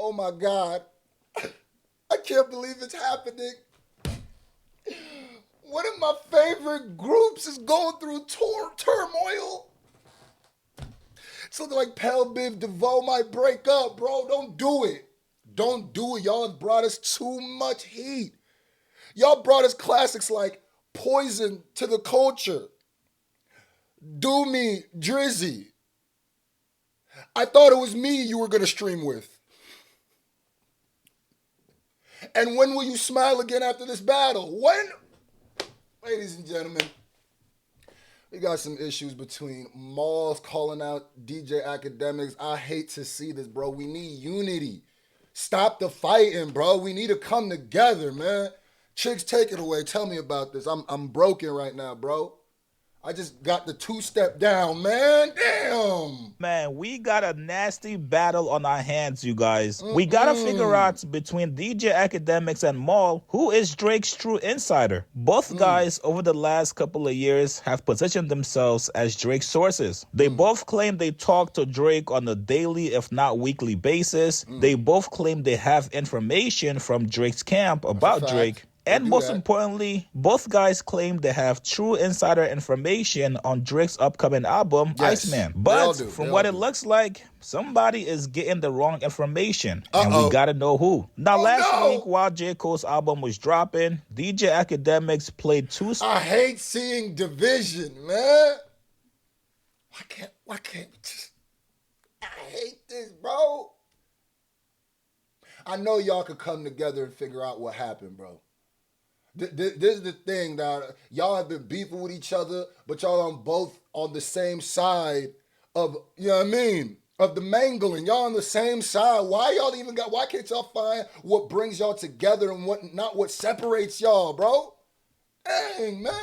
Oh my God. I can't believe it's happening. One of my favorite groups is going through turmoil. It's looking like Pell Biv DeVoe might break up, bro. Don't do it. Don't do it. Y'all have brought us too much heat. Y'all brought us classics like Poison to the Culture, Do Me, Drizzy. I thought it was me you were going to stream with. And when will you smile again after this battle? When? Ladies and gentlemen, we got some issues between Malls calling out DJ Academics. I hate to see this, bro. We need unity. Stop the fighting, bro. We need to come together, man. Chicks, take it away. Tell me about this. I'm broken right now, bro. I just got the two-step down, man. Damn. Man, we got a nasty battle on our hands, you guys. We gotta figure out between DJ Academics and Maul who is Drake's true insider. Both guys over the last couple of years have positioned themselves as Drake's sources. They both claim they talk to Drake on a daily, if not weekly basis. They both claim they have information from Drake's camp about Drake. And most importantly, both guys claim they have true insider information on Drake's upcoming album, Iceman. But from what it looks like, somebody is getting the wrong information. And we gotta know who. Now, last week, while J. Cole's album was dropping, DJ Academics played two... I hate seeing division, man. Why can't just... I hate this, bro. I know y'all could come together and figure out what happened, bro. This is the thing, that y'all have been beefing with each other, but y'all on both on the same side of, you know what I mean, of the mangling. Y'all on the same side. Why can't y'all find what brings y'all together and not what separates y'all, bro? Dang, man.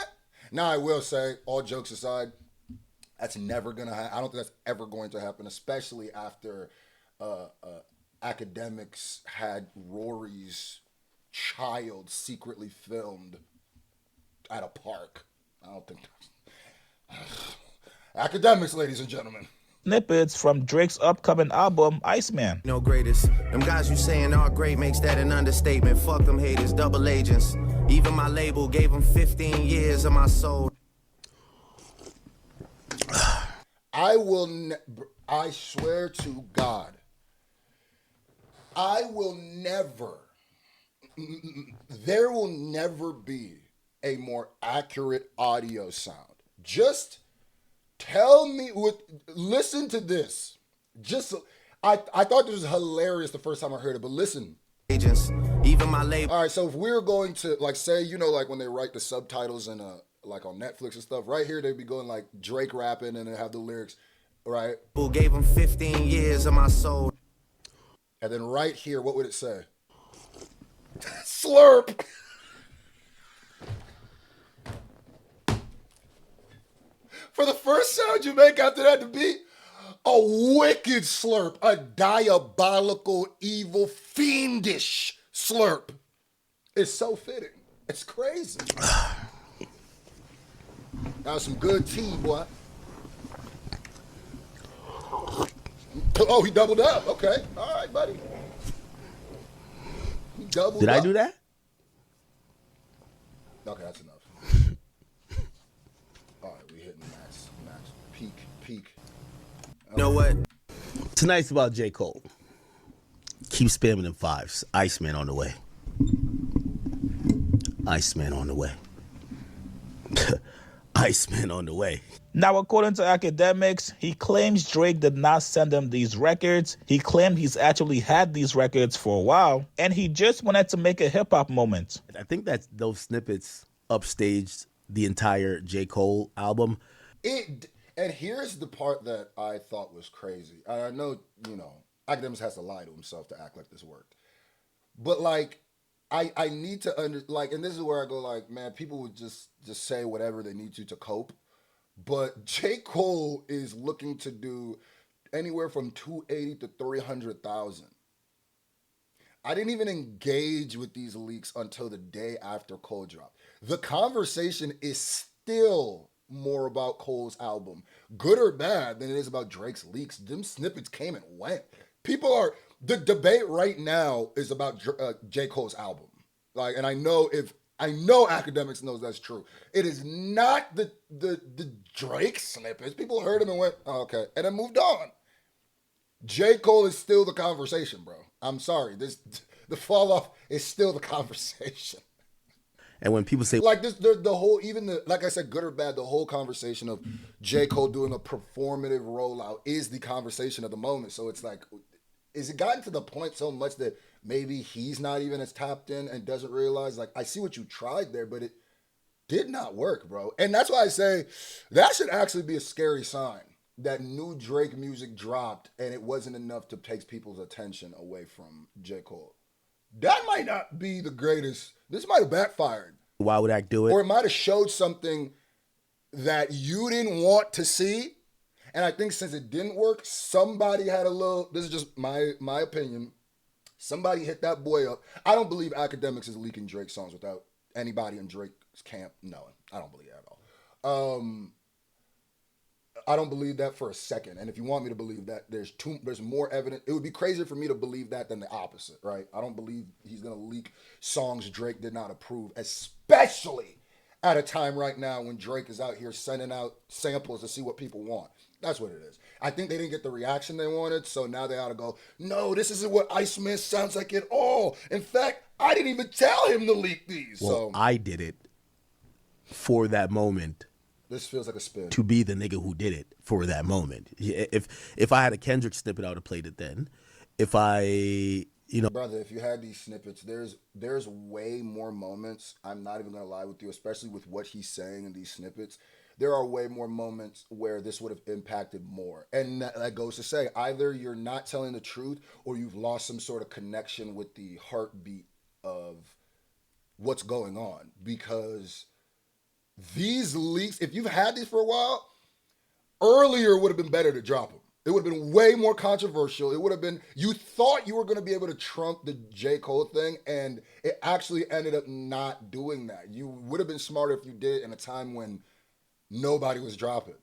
Now, I will say, all jokes aside, that's never going to happen. I don't think that's ever going to happen, especially after Academics had Rory's child secretly filmed at a park. I don't think that's... Academics, ladies and gentlemen. Snippets from Drake's upcoming album, Iceman. No greatest. Them guys you saying are great makes that an understatement. Fuck them haters, double agents. Even my label gave them 15 years of my soul. I swear to God, there will never be a more accurate audio sound. Just tell me listen to this. I thought this was hilarious the first time I heard it, but listen. Agents, even my label. All right, so if we're going to, like, say, you know, like when they write the subtitles in like on Netflix and stuff, right here they'd be going like Drake rapping and they have the lyrics, right? Who gave him 15 years of my soul. And then right here, what would it say? Slurp. For the first sound you make after that to be a wicked slurp, a diabolical, evil, fiendish slurp. It's so fitting. It's crazy. That was some good tea, boy. Oh, he doubled up. Okay. All right, buddy. He doubled up. Did I do that? Okay, that's enough. All right, we hitting max, peak. You know what? Tonight's about J. Cole. Keep spamming them fives. Iceman on the way. Iceman on the way. Iceman on the way. Now, according to Academics, he claims Drake did not send him these records. He claimed he's actually had these records for a while, and he just wanted to make a hip-hop moment. I think that those snippets upstaged the entire J. Cole album. And here's the part that I thought was crazy. I know, you know, Academics has to lie to himself to act like this worked. But, like, I need to and this is where I go, like, man, people would just say whatever they need to cope. But J. Cole is looking to do anywhere from 280 to 300,000. I didn't even engage with these leaks until the day after Cole dropped. The conversation is still more about Cole's album, good or bad, than it is about Drake's leaks. Them snippets came and went. People are The debate right now is about J. Cole's album. Like, and I know Academics knows that's true. It is not the Drake snippets. People heard him and went, oh, okay, and then moved on. J. Cole is still the conversation, bro. I'm sorry. The fall off is still the conversation. And when people say like this, the whole, even the, like I said, good or bad, the whole conversation of J. Cole doing a performative rollout is the conversation of the moment. So it's like, is it gotten to the point so much that maybe he's not even as tapped in and doesn't realize, like, I see what you tried there, but it did not work, bro. And that's why I say that should actually be a scary sign that new Drake music dropped and it wasn't enough to take people's attention away from J. Cole. That might not be the greatest. This might have backfired. Why would I do it? Or it might have showed something that you didn't want to see. And I think since it didn't work, somebody had a little, this is just my opinion, somebody hit that boy up. I don't believe Academics is leaking Drake songs without anybody in Drake's camp knowing. I don't believe that at all. I don't believe that for a second. And if you want me to believe that, there's more evidence. It would be crazier for me to believe that than the opposite, right? I don't believe he's going to leak songs Drake did not approve, especially at a time right now when Drake is out here sending out samples to see what people want. That's what it is. I think they didn't get the reaction they wanted, so now they ought to go, no, this isn't what Iceman sounds like at all. In fact, I didn't even tell him to leak these. Well, so I did it for that moment. This feels like a spin. To be the nigga who did it for that moment. If I had a Kendrick snippet, I would have played it then. If I, Brother, if you had these snippets, there's way more moments. I'm not even gonna lie with you, especially with what he's saying in these snippets. There are way more moments where this would have impacted more. And that goes to say, either you're not telling the truth or you've lost some sort of connection with the heartbeat of what's going on. Because these leaks, if you've had these for a while, earlier would have been better to drop them. It would have been way more controversial. It would have been, you thought you were going to be able to trump the J. Cole thing, and it actually ended up not doing that. You would have been smarter if you did it in a time when nobody was dropping.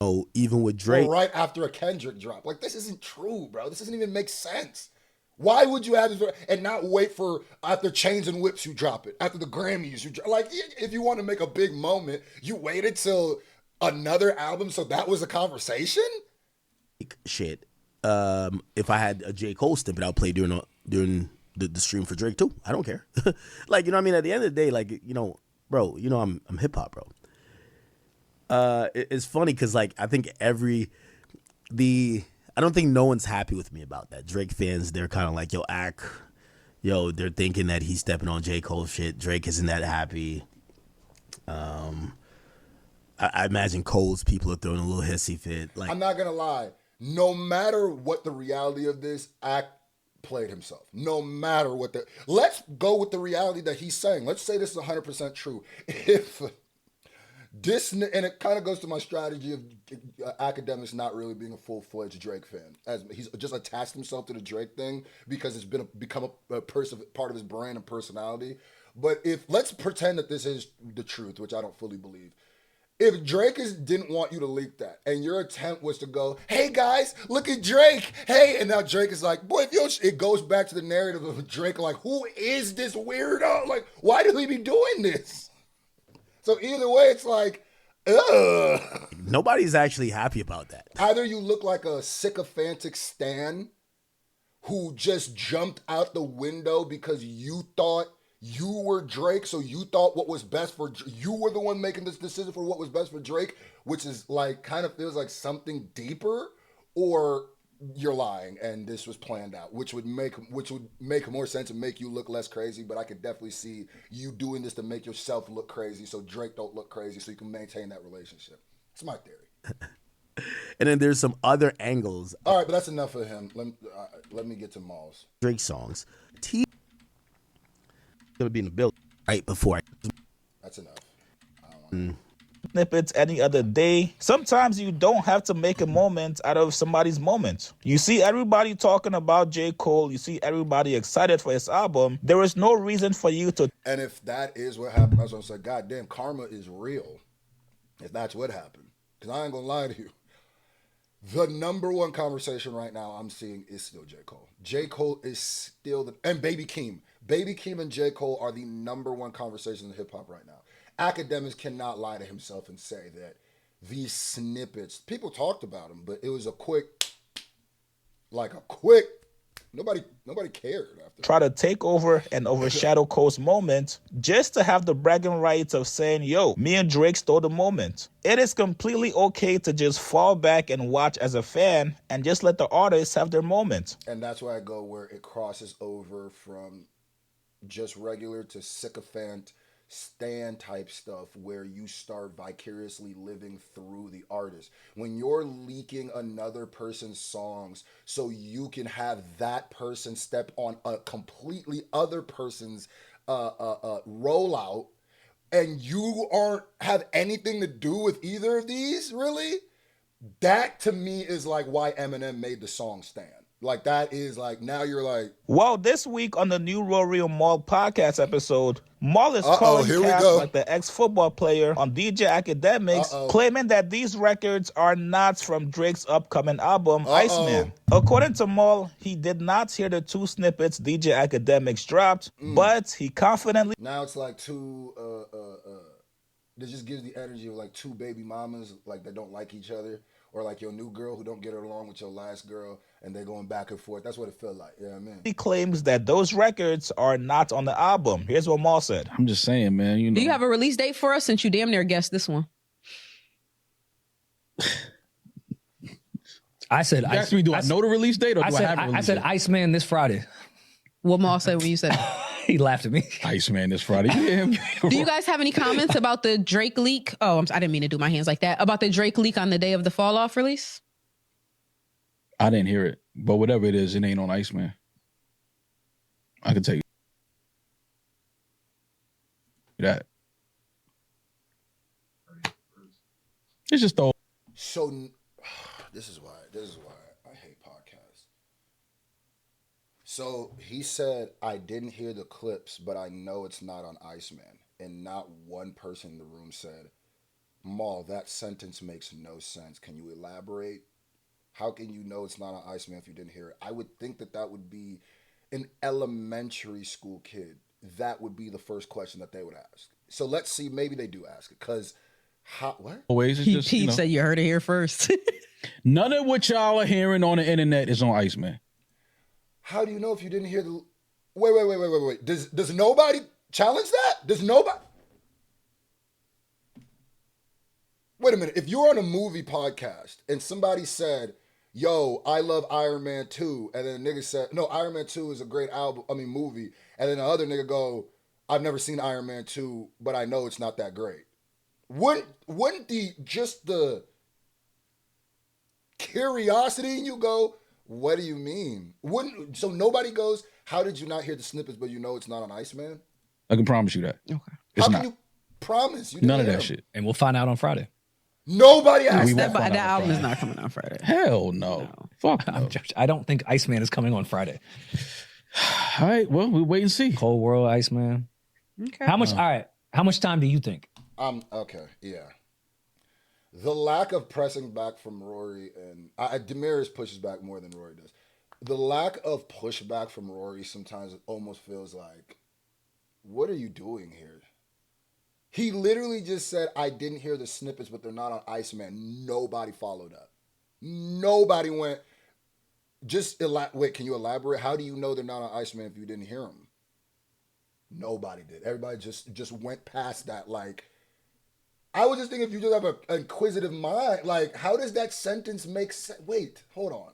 Oh, even with Drake. Or right after a Kendrick drop. Like, this isn't true, bro. This doesn't even make sense. Why would you have this and not wait for after Chains and Whips you drop it? After the Grammys you drop, like, if you want to make a big moment, you waited till another album so that was a conversation? Shit. If I had a J. Cole snippet, I'll play during the stream for Drake too. I don't care. Like, you know what I mean? At the end of the day, like, bro, I'm hip hop, bro. It's funny because, like, I think I don't think no one's happy with me about that. Drake fans, they're kind of like, they're thinking that he's stepping on J. Cole shit. Drake isn't that happy. I imagine Cole's people are throwing a little hissy fit. Like, I'm not gonna lie. No matter what the reality of this, Act played himself. No matter what let's go with the reality that he's saying. Let's say this is 100% true. If this, and it kind of goes to my strategy of Academics not really being a full-fledged Drake fan, as he's just attached himself to the Drake thing because it's become a part of his brand and personality. But let's pretend that this is the truth, which I don't fully believe. If Drake didn't want you to leak that, and your attempt was to go, hey guys, look at Drake, hey, and now Drake is like, boy, it goes back to the narrative of Drake, like, who is this weirdo? Like, why do he be doing this? So either way, it's like, ugh. Nobody's actually happy about that. Either you look like a sycophantic stan who just jumped out the window because you thought you were Drake, so you thought what was best for you were the one making this decision for what was best for Drake, which is like kind of feels like something deeper, or you're lying and this was planned out, which would make more sense and make you look less crazy. But I could definitely see you doing this to make yourself look crazy so Drake don't look crazy so you can maintain that relationship. It's my theory. And then there's some other angles. All right, but that's enough of him. Let me get to Malls. Drake songs. Gonna be in the building right before. That's enough. I don't want Snippets any other day. Sometimes you don't have to make a moment out of somebody's moment. You see everybody talking about J. Cole. You see everybody excited for his album. There is no reason for you to. And if that is what happened, that's what I'm saying. God damn, karma is real. If that's what happened. Because I ain't gonna lie to you. The number one conversation right now I'm seeing is still J. Cole. J. Cole is still and Baby Keem. Baby Keem and J. Cole are the number one conversation in hip hop right now. Academics cannot lie to himself and say that these snippets, people talked about them, but it was a quick, nobody cared after. Try to take over and overshadow Cole's moment just to have the bragging rights of saying, yo, me and Drake stole the moment. It is completely okay to just fall back and watch as a fan and just let the artists have their moment. And that's where I go where it crosses over from just regular to sycophant stan type stuff where you start vicariously living through the artist. When you're leaking another person's songs so you can have that person step on a completely other person's rollout, and you aren't have anything to do with either of these, really, that to me is like why Eminem made the song Stan. Like, that is like, now you're like... Well, this week on the new Rory and Maul podcast episode, Maul is calling Cap like the ex-football player on DJ Academics, claiming that these records are not from Drake's upcoming album, Iceman. According to Maul, he did not hear the two snippets DJ Academics dropped, but he confidently... Now it's like two... this just gives the energy of like two baby mamas like that don't like each other, or like your new girl who don't get along with your last girl, and they're going back and forth. That's what it felt like. You know what I mean? He claims that those records are not on the album. Here's what Maul said. I'm just saying, man. You know. Do you have a release date for us since you damn near guessed this one? I said, you asked me, do I know the release date or do I have a release date? I said Iceman this Friday. What Maul said when you said it? He laughed at me. Iceman this Friday. Do you guys have any comments about the Drake leak? Oh, I didn't mean to do my hands like that. About the Drake leak on the day of the Fall Off release? I didn't hear it, but whatever it is, it ain't on Iceman. I can tell you that. It's just the... So, this is why I hate podcasts. So he said, I didn't hear the clips, but I know it's not on Iceman. And not one person in the room said, Maul, that sentence makes no sense. Can you elaborate? How can you know it's not on Iceman if you didn't hear it? I would think that would be an elementary school kid. That would be the first question that they would ask. So let's see, maybe they do ask it. Because, what? Always, it's just, Pete said you heard it here first. None of what y'all are hearing on the internet is on Iceman. How do you know if you didn't hear the... Wait. Does nobody challenge that? Does nobody... Wait a minute. If you're on a movie podcast and somebody said, yo, I love Iron Man 2, and then a nigga said, no, Iron Man 2 is a great movie, and then the other nigga go, I've never seen Iron Man 2, but I know it's not that great. Wouldn't the curiosity in you go, what do you mean? So nobody goes, how did you not hear the snippets, but you know it's not on Iceman? I can promise you that. Okay. It's how not. can you promise? None of that shit. And we'll find out on Friday. Nobody asked that. That album is not coming on Friday. Hell no. Fuck no. I don't think Iceman is coming on Friday. All right, well, we'll wait and see. Cold World, Iceman. Okay. How much? All right. How much time do you think? Okay, yeah. The lack of pressing back from Rory and Damaris pushes back more than Rory does. The lack of pushback from Rory sometimes it almost feels like, what are you doing here? He literally just said, I didn't hear the snippets, but they're not on Iceman. Nobody followed up. Nobody went, wait, can you elaborate? How do you know they're not on Iceman if you didn't hear them? Nobody did. Everybody just went past that. Like, I was just thinking, if you just have an inquisitive mind, like, how does that sentence make sense? Wait, hold on.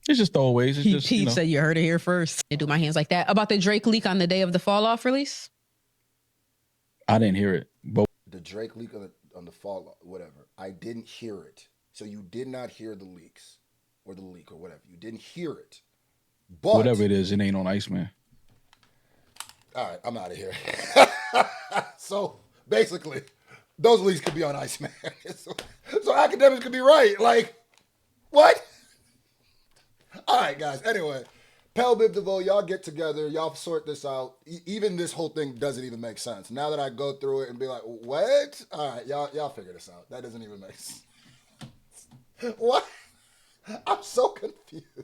It's just always. Pete said you heard it here first. I do my hands like that. About the Drake leak on the day of the Fall Off release? I didn't hear it. But the Drake leak on the Fall Off, whatever. I didn't hear it. So you did not hear the leaks or the leak or whatever. You didn't hear it. But whatever it is, it ain't on Iceman. All right, I'm out of here. So basically, those leaks could be on Iceman. So academics could be right. Like, what? All right, guys. Anyway, Pel Bib DeVoe, y'all get together, y'all sort this out. Even this whole thing doesn't even make sense. Now that I go through it and be like, what? All right, y'all figure this out. That doesn't even make sense. What? I'm so confused.